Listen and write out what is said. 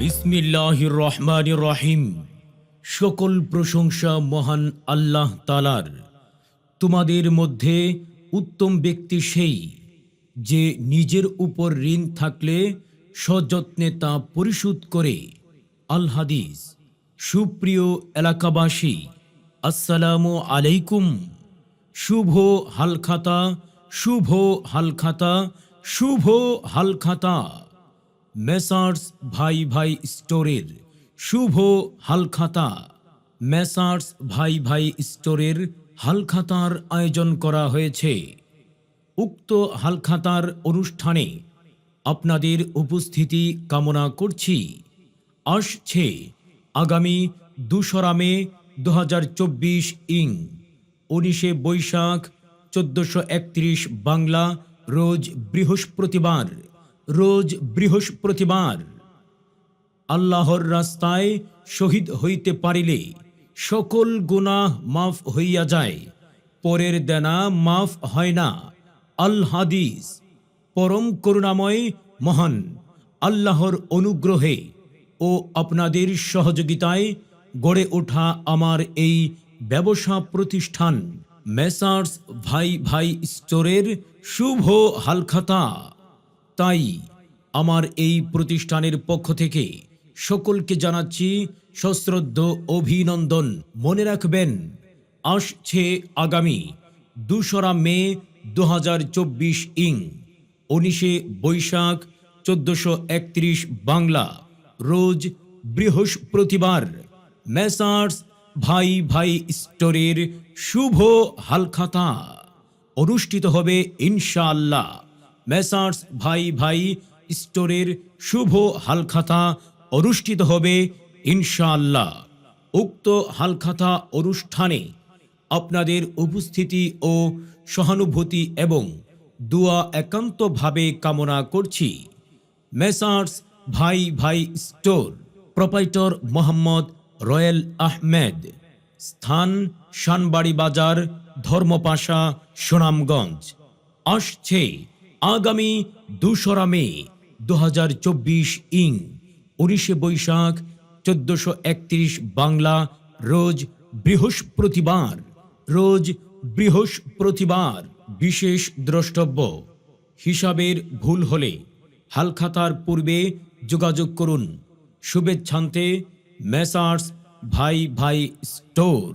বিসমিল্লাহির রহমানির রহিম। সকল প্রশংসা মহান আল্লাহ তাআলার। তোমাদের মধ্যে উত্তম ব্যক্তি সেই যে নিজের উপর ঋণ থাকলে সযত্নে তা পরিশোধ করে। আল হাদিস। সুপ্রিয় এলাকাবাসী, আসসালামু আলাইকুম। শুভ হালখাতা, শুভ হালখাতা, শুভ হালখাতা। মেসার্স ভাই ভাই স্টোরের শুভ হালখাতা। মেসার্স ভাই ভাই স্টোরের হালখাতার আয়োজন করা হয়েছে। উক্ত হালখাতার অনুষ্ঠানে আপনাদের উপস্থিতি কামনা করছি। আসছে আগামী 2 মে 2024 ইং 19 বৈশাখ 1431 বাংলা রোজ বৃহস্পতিবার। আল্লাহর রাস্তায় শহীদ হইতে পারিলে সকল গুনাহ মাফ হইয়া যায়, পরের দেনা মাফ হয় না। আল হাদিস। পরম করুণাময় মহান আল্লাহর অনুগ্রহে ও আপনাদের সহযোগিতায় গড়ে ওঠা আমার এই ব্যবসা প্রতিষ্ঠান মেসার্স ভাই ভাই স্টোরের শুভ হালখাতা। তাই আমার এই প্রতিষ্ঠানের পক্ষ থেকে সকলকে জানাচ্ছি সশ্রদ্ধ অভিনন্দন। মনে রাখবেন, আসছে আগামী 2 মে 2024 ইং 19 বৈশাখ 1431 বাংলা রোজ বৃহস্পতিবার মেসার্স ভাই ভাই স্টোরের শুভ হালখাতা অনুষ্ঠিত হবে ইনশাআল্লাহ। মেসার্স ভাই ভাই স্টোরের শুভ হালখাতা অনুষ্ঠিত হবে ইনশাআল্লাহ। উক্ত হালখাতা অনুষ্ঠানে আপনাদের উপস্থিতি ও সহানুভূতি এবং দোয়া একান্তভাবে কামনা করছি। মেসার্স ভাই ভাই store, proprietor Mohammad royal Ahmed, স্থান শানবাড়ি বাজার, ধর্মপাশা, সুনামগঞ্জ। আসছে আগামী 2 মে 2024 ইং 19 বৈশাখ 1431 বাংলা রোজ বৃহস্পতিবার। বিশেষ দ্রষ্টব্য, হিসাবের ভুল হলে হালখাতার পূর্বে যোগাযোগ করুন। শুভেচ্ছান্তে মেসার্স ভাই ভাই স্টোর।